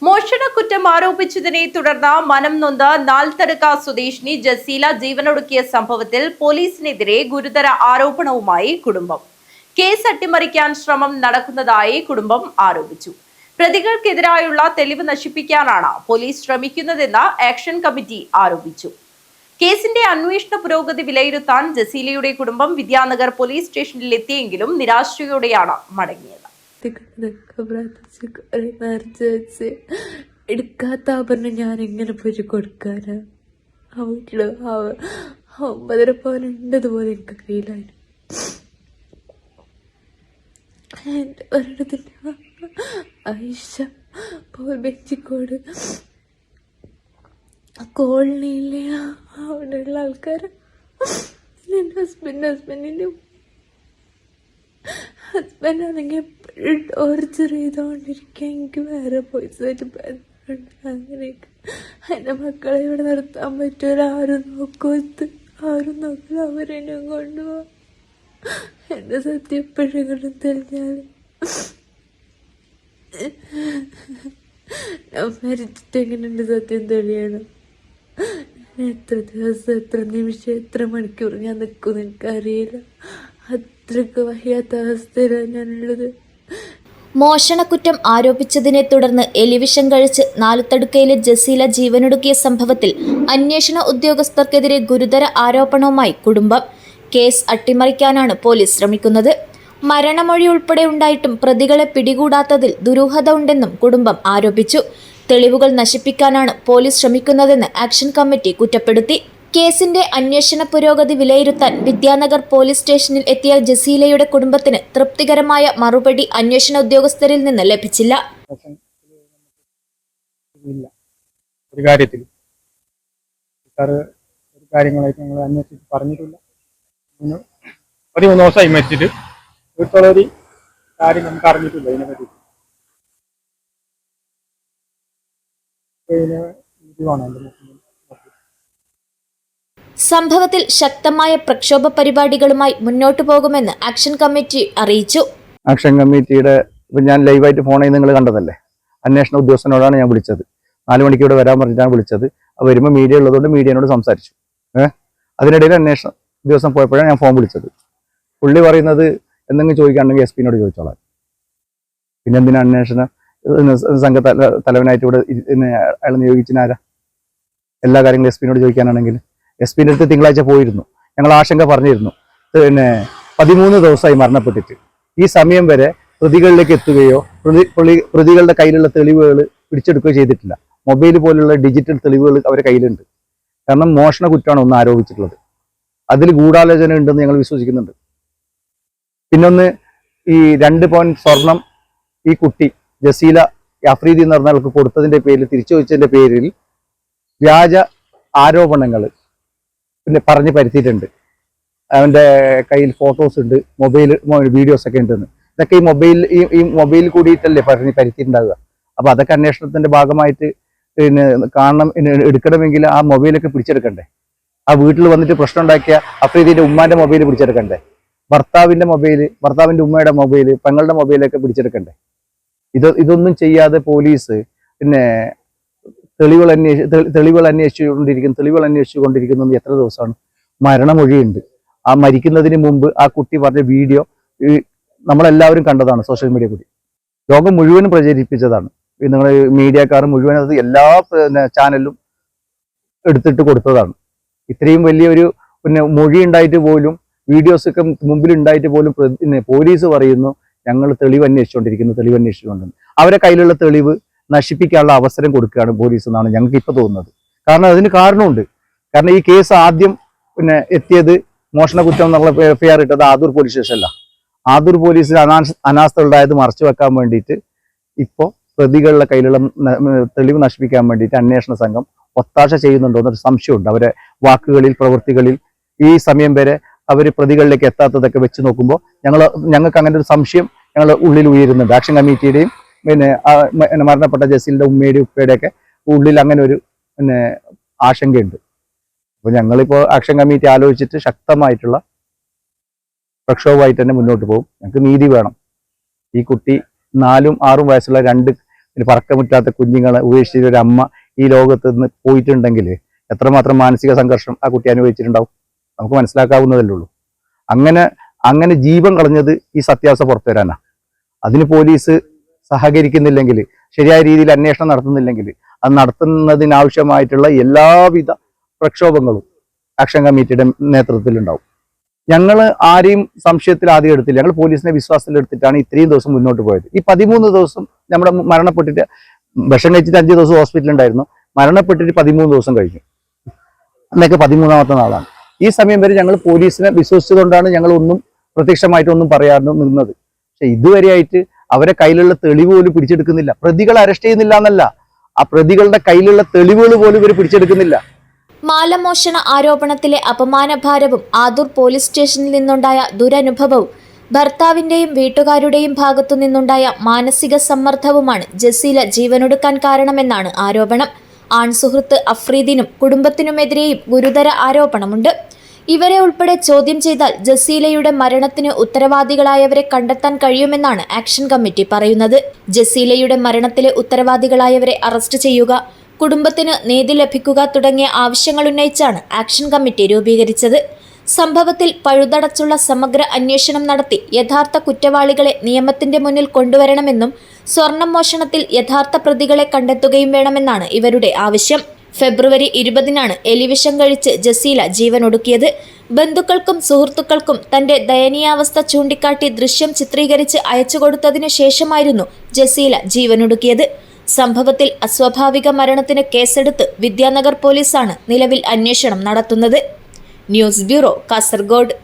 മോഷണക്കുറ്റം ആരോപിച്ചതിനെ തുടർന്ന് മനം നൊന്ത് നാൽത്തടുക്ക സ്വദേശിനി ജസീല ജീവനൊടുക്കിയ സംഭവത്തിൽ പോലീസിനെതിരെ ഗുരുതര ആരോപണവുമായി കുടുംബം. കേസ് അട്ടിമറിക്കാൻ ശ്രമം നടക്കുന്നതായി കുടുംബം ആരോപിച്ചു. പ്രതികൾക്കെതിരായുള്ള തെളിവ് നശിപ്പിക്കാനാണ് പോലീസ് ശ്രമിക്കുന്നതെന്ന് ആക്ഷൻ കമ്മിറ്റി ആരോപിച്ചു. കേസിന്റെ അന്വേഷണ പുരോഗതി വിലയിരുത്താൻ ജസീലയുടെ കുടുംബം വിദ്യാനഗർ പോലീസ് സ്റ്റേഷനിൽ എത്തിയെങ്കിലും നിരാശയോടെയാണ് മടങ്ങിയത്. എടുക്കാത്ത ആഭരണം ഞാൻ എങ്ങനെ പോയി കൊടുക്കാനാ? ആ വീട്ടില് 9.5 പവൻ ഉണ്ടതുപോലെ എനിക്ക് കയ്യിലായിരുന്നു. എൻ്റെ ഒരിടത്തിൻ്റെ ആയിഷ ബെഞ്ചിക്കോട് കോളനിയിലെ അവിടെയുള്ള ആൾക്കാർ എൻ്റെ ഹസ്ബൻഡിൻ്റെ ഹസ്ബൻഡാണെങ്കിൽ എപ്പോഴും ടോർച്ചർ ചെയ്തുകൊണ്ടിരിക്കുക. എനിക്ക് വേറെ പൈസയായിട്ട് ബന്ധമുണ്ട്. അങ്ങനെയൊക്കെ എൻ്റെ മക്കളെ ഇവിടെ നിർത്താൻ പറ്റൂല. ആരും നോക്കില്ല. അവരെന്നെ കൊണ്ടുപോകാം. എൻ്റെ സത്യം എപ്പോഴെങ്കിലും തെളിഞ്ഞാൽ ഞാൻ മരിച്ചിട്ട് എങ്ങനെയുണ്ട് സത്യം തെളിയണം? എത്ര ദിവസം, എത്ര നിമിഷം, എത്ര മണിക്കൂർ ഞാൻ നിൽക്കുമെന്ന് എനിക്കറിയില്ല. അത്രയ്ക്ക് വയ്യാത്ത അവസ്ഥയിലാണ് ഞാനുള്ളത്. മോഷണക്കുറ്റം ആരോപിച്ചതിനെ തുടർന്ന് എലിവിഷം കഴിച്ച് നാലുത്തടുക്കയിലെ ജസീല ജീവനൊടുക്കിയ സംഭവത്തിൽ അന്വേഷണ ഉദ്യോഗസ്ഥർക്കെതിരെ ഗുരുതര ആരോപണവുമായി കുടുംബം. കേസ് അട്ടിമറിക്കാനാണ് പോലീസ് ശ്രമിക്കുന്നത്. മരണമൊഴി ഉൾപ്പെടെ ഉണ്ടായിട്ടും പ്രതികളെ പിടികൂടാത്തതിൽ ദുരൂഹത ഉണ്ടെന്നും കുടുംബം ആരോപിച്ചു. തെളിവുകൾ നശിപ്പിക്കാനാണ് പോലീസ് ശ്രമിക്കുന്നതെന്ന് ആക്ഷൻ കമ്മിറ്റി കുറ്റപ്പെടുത്തി. കേസിന്റെ അന്വേഷണ പുരോഗതി വിലയിരുത്താൻ വിദ്യാനഗർ പോലീസ് സ്റ്റേഷനിൽ എത്തിയ ജസീലയുടെ കുടുംബത്തിന് തൃപ്തികരമായ മറുപടി അന്വേഷണ ഉദ്യോഗസ്ഥരിൽ നിന്ന് ലഭിച്ചില്ല. ഒരു കാര്യത്തിൽ കാര്യങ്ങളായിട്ട് ഞങ്ങൾ അന്വേഷിച്ച് പറഞ്ഞിട്ടില്ല. 13 ദിവസമായി മരിച്ചിട്ട് വീട്ടിലുള്ള ഒരു കാര്യം നമുക്ക് അറിഞ്ഞിട്ടില്ല. ഇതിനെപ്പറ്റി സംഭവത്തിൽ ശക്തമായ പ്രക്ഷോഭ പരിപാടികളുമായി മുന്നോട്ടു പോകുമെന്ന് ആക്ഷൻ കമ്മിറ്റി അറിയിച്ചു. ആക്ഷൻ കമ്മിറ്റിയുടെ ഞാൻ ലൈവായിട്ട് ഫോണിൽ നിങ്ങൾ കണ്ടതല്ലേ, അന്വേഷണ ഉദ്യോഗസ്ഥനോടാണ് ഞാൻ വിളിച്ചത്. 4 മണിക്ക് ഇവിടെ വരാൻ പറഞ്ഞിട്ടാണ് വിളിച്ചത്. വരുമ്പോൾ മീഡിയ ഉള്ളതുകൊണ്ട് മീഡിയനോട് സംസാരിച്ചു. അതിനിടയിൽ അന്വേഷണ ഉദ്യോഗസ്ഥൻ പോയപ്പോഴാണ് ഞാൻ ഫോൺ വിളിച്ചത്. പുള്ളി പറയുന്നത് എന്തെങ്കിലും ചോദിക്കുകയാണെങ്കിൽ SP നോട് ചോദിച്ചോളാം. പിന്നെ എന്തിനാ അന്വേഷണ സംഘ തലവനായിട്ട് ഇവിടെ അയാൾ നിയോഗിച്ചിനാരാ? എല്ലാ കാര്യങ്ങളും SP നോട് ചോദിക്കാനാണെങ്കിൽ SP-ൻ്റെ അടുത്ത് തിങ്കളാഴ്ച പോയിരുന്നു. ഞങ്ങൾ ആശങ്ക പറഞ്ഞിരുന്നു. 13 ദിവസമായി മരണപ്പെട്ടിട്ട് ഈ സമയം വരെ പ്രതികളിലേക്ക് എത്തുകയോ പ്രതികളുടെ കയ്യിലുള്ള തെളിവുകൾ പിടിച്ചെടുക്കുകയോ ചെയ്തിട്ടില്ല. മൊബൈൽ പോലുള്ള ഡിജിറ്റൽ തെളിവുകൾ അവരുടെ കയ്യിലുണ്ട്. കാരണം മോഷണ കുറ്റമാണ് ഒന്ന് ആരോപിച്ചിട്ടുള്ളത്. അതിൽ ഗൂഢാലോചന ഉണ്ടെന്ന് ഞങ്ങൾ വിശ്വസിക്കുന്നുണ്ട്. പിന്നൊന്ന്, ഈ 2 പവൻ സ്വർണം ഈ കുട്ടി ജസീല അഫ്രീദി എന്ന് പറഞ്ഞ ആൾക്ക് കൊടുത്തതിന്റെ പേരിൽ, തിരിച്ചു വെച്ചതിന്റെ പേരിൽ വ്യാജ ആരോപണങ്ങൾ പിന്നെ പറഞ്ഞ് പരത്തിയിട്ടുണ്ട്. അവന്റെ കയ്യിൽ ഫോട്ടോസ് ഉണ്ട്, വീഡിയോസ് ഒക്കെ ഉണ്ടെന്ന്. ഇതൊക്കെ ഈ മൊബൈൽ കൂടിയിട്ടല്ലേ പറഞ്ഞ് പരത്തിയിട്ടുണ്ടാവുക. അപ്പൊ അതൊക്കെ അന്വേഷണത്തിന്റെ ഭാഗമായിട്ട് പിന്നെ എടുക്കണമെങ്കിൽ ആ മൊബൈലൊക്കെ പിടിച്ചെടുക്കണ്ടേ? ആ വീട്ടിൽ വന്നിട്ട് പ്രശ്നം ഉണ്ടാക്കിയ അഫ്രീദിന്റെ ഉമ്മാന്റെ മൊബൈൽ പിടിച്ചെടുക്കണ്ടേ? ഭർത്താവിന്റെ മൊബൈൽ, ഭർത്താവിന്റെ ഉമ്മയുടെ മൊബൈൽ, പെങ്ങളുടെ മൊബൈലൊക്കെ പിടിച്ചെടുക്കണ്ടേ? ഇതൊന്നും ചെയ്യാതെ പോലീസ് പിന്നെ തെളിവുകൾ അന്വേഷിച്ചുകൊണ്ടിരിക്കുന്നത് എത്ര ദിവസമാണ്? മരണമൊഴിയുണ്ട്. ആ മരിക്കുന്നതിന് മുമ്പ് ആ കുട്ടി പറഞ്ഞ വീഡിയോ നമ്മളെല്ലാവരും കണ്ടതാണ്. സോഷ്യൽ മീഡിയ കൂടി ലോകം മുഴുവനും പ്രചരിപ്പിച്ചതാണ്. നിങ്ങൾ മീഡിയക്കാർ മുഴുവൻ അത് എല്ലാ ചാനലിലും എടുത്തിട്ട് കൊടുത്തതാണ്. ഇത്രയും വലിയൊരു പിന്നെ മൊഴി ഉണ്ടായിട്ട് പോലും, വീഡിയോസൊക്കെ മുമ്പിൽ ഉണ്ടായിട്ട് പോലും പോലീസ് പറയുന്നു ഞങ്ങൾ തെളിവ് അന്വേഷിച്ചുകൊണ്ടിരിക്കുന്നു. അവരെ കയ്യിലുള്ള തെളിവ് നശിപ്പിക്കാനുള്ള അവസരം കൊടുക്കുകയാണ് പോലീസ് എന്നാണ് ഞങ്ങൾക്ക് ഇപ്പോൾ തോന്നുന്നത്. കാരണം അതിന് കാരണമുണ്ട്. കാരണം ഈ കേസ് ആദ്യം പിന്നെ എത്തിയത് മോഷണ കുറ്റം എന്നുള്ള FIR ഇട്ടത് ആദൂർ പോലീസ് സ്റ്റേഷനല്ല. ആദൂർ പോലീസിന് അനാസ്ഥ ഉണ്ടായത് മറച്ചു വെക്കാൻ വേണ്ടിയിട്ട് ഇപ്പോൾ പ്രതികളുടെ കയ്യിലുള്ള തെളിവ് നശിപ്പിക്കാൻ വേണ്ടിയിട്ട് അന്വേഷണ സംഘം ഒത്താശ ചെയ്യുന്നുണ്ടോ എന്നൊരു സംശയമുണ്ട്. അവരെ വാക്കുകളിൽ, പ്രവൃത്തികളിൽ ഈ സമയം വരെ അവർ പ്രതികളിലേക്ക് എത്താത്തതൊക്കെ വെച്ച് നോക്കുമ്പോൾ ഞങ്ങൾക്ക് അങ്ങനെ ഒരു സംശയം ഞങ്ങൾ ഉള്ളിൽ ഉയരുന്നുണ്ട്. ആക്ഷൻ കമ്മിറ്റിയുടെയും പിന്നെ മരണപ്പെട്ട ജസീലിന്റെ ഉമ്മയുടെയും ഉപ്പയുടെയൊക്കെ ഉള്ളിൽ അങ്ങനെ ഒരു പിന്നെ ആശങ്കയുണ്ട്. അപ്പോൾ ഞങ്ങളിപ്പോൾ ആക്ഷൻ കമ്മിറ്റി ആലോചിച്ചിട്ട് ശക്തമായിട്ടുള്ള പ്രക്ഷോഭമായിട്ട് തന്നെ മുന്നോട്ട് പോകും. ഞങ്ങൾക്ക് നീതി വേണം. ഈ കുട്ടി 4-6 വയസ്സുള്ള 2 ഇനി പറക്കമുറ്റാത്ത കുഞ്ഞുങ്ങളെ ഉപേക്ഷിച്ച ഒരു അമ്മ ഈ ലോകത്ത് നിന്ന് പോയിട്ടുണ്ടെങ്കിൽ എത്രമാത്രം മാനസിക സംഘർഷം ആ കുട്ടി അനുഭവിച്ചിട്ടുണ്ടാവും നമുക്ക് മനസ്സിലാക്കാവുന്നതല്ലേ ഉള്ളൂ. അങ്ങനെ ജീവൻ കളഞ്ഞത് ഈ സത്യാവസ്ഥ പുറത്തു വരാനാണ്. അതിന് പോലീസ് സഹകരിക്കുന്നില്ലെങ്കിൽ, ശരിയായ രീതിയിൽ അന്വേഷണം നടത്തുന്നില്ലെങ്കിൽ, അത് നടത്തുന്നതിനാവശ്യമായിട്ടുള്ള എല്ലാവിധ പ്രക്ഷോഭങ്ങളും ആക്ഷൻ കമ്മിറ്റിയുടെ നേതൃത്വത്തിലുണ്ടാവും. ഞങ്ങൾ ആരെയും സംശയത്തിൽ ആദ്യം എടുത്തില്ല. ഞങ്ങൾ പോലീസിനെ വിശ്വാസത്തിലെടുത്തിട്ടാണ് ഇത്രയും ദിവസം മുന്നോട്ട് പോയത്. ഈ 13 ദിവസം നമ്മുടെ മരണപ്പെട്ടിട്ട്, വിഷം കഴിച്ചിട്ട് 5 ദിവസം ഹോസ്പിറ്റലിൽ ഉണ്ടായിരുന്നു, മരണപ്പെട്ടിട്ട് 13 ദിവസം കഴിഞ്ഞു. അന്നൊക്കെ 13ാമത്തെ നാളാണ്. ഈ സമയം വരെ ഞങ്ങൾ പോലീസിനെ വിശ്വസിച്ചുകൊണ്ടാണ് ഞങ്ങൾ ഒന്നും പ്രത്യക്ഷമായിട്ടൊന്നും പറയാതെ നിന്നത്. പക്ഷെ ഇതുവരെയായിട്ട് അവരെ കയ്യിലുള്ള തെളിവ് പോലും പിടിച്ചെടുക്കുന്നില്ല. പ്രതികളെ അറസ്റ്റ് ചെയ്യുന്നില്ല എന്നല്ല, ആ പ്രതികളുടെ കയ്യിലുള്ള തെളിവുകൾ പോലും ഇവർ പിടിച്ചെടുക്കുന്നില്ല. മാലമോഷണ ആരോപണത്തിലെ അപമാനഭാരവും ആദൂർ പോലീസ് സ്റ്റേഷനിൽ നിന്നുണ്ടായ ദുരനുഭവവും ഭർത്താവിന്റെയും വീട്ടുകാരുടെയും ഭാഗത്തു നിന്നുണ്ടായ മാനസിക സമ്മർദ്ദവുമാണ് ജസീല ജീവനൊടുക്കാൻ കാരണമെന്നാണ് ആരോപണം. ആൺസുഹൃത്ത് അഫ്രീദിനും കുടുംബത്തിനുമെതിരെയും ഗുരുതര ആരോപണമുണ്ട്. ഇവരെ ഉൾപ്പെടെ ചോദ്യം ചെയ്താൽ ജസീലയുടെ മരണത്തിന് ഉത്തരവാദികളായവരെ കണ്ടെത്താൻ കഴിയുമെന്നാണ് ആക്ഷൻ കമ്മിറ്റി പറയുന്നത്. ജസീലയുടെ മരണത്തിലെ ഉത്തരവാദികളായവരെ അറസ്റ്റ് ചെയ്യുക, കുടുംബത്തിന് നീതി ലഭിക്കുക തുടങ്ങിയ ആവശ്യങ്ങൾ ഉന്നയിച്ചാണ് ആക്ഷൻ കമ്മിറ്റി രൂപീകരിച്ചത്. സംഭവത്തിൽ പഴുതടച്ചുള്ള സമഗ്ര അന്വേഷണം നടത്തി യഥാർത്ഥ കുറ്റവാളികളെ നിയമത്തിന്റെ മുന്നിൽ കൊണ്ടുവരണമെന്നും സ്വർണം മോഷണത്തിൽ യഥാർത്ഥ പ്രതികളെ കണ്ടെത്തുകയും വേണമെന്നാണ് ഇവരുടെ ആവശ്യം. ഫെബ്രുവരി 20-നാണ് എലിവിഷം കഴിച്ച് ജസീല ജീവനൊടുക്കിയത്. ബന്ധുക്കൾക്കും സുഹൃത്തുക്കൾക്കും തന്റെ ദയനീയാവസ്ഥ ചൂണ്ടിക്കാട്ടി ദൃശ്യം ചിത്രീകരിച്ച് അയച്ചുകൊടുത്തതിനു ശേഷമായിരുന്നു ജസീല ജീവനൊടുക്കിയത്. സംഭവത്തിൽ അസ്വാഭാവിക മരണത്തിന് കേസെടുത്ത് വിദ്യാനഗർ പോലീസാണ് നിലവിൽ അന്വേഷണം നടത്തുന്നത്. News bureau, Kasaragod.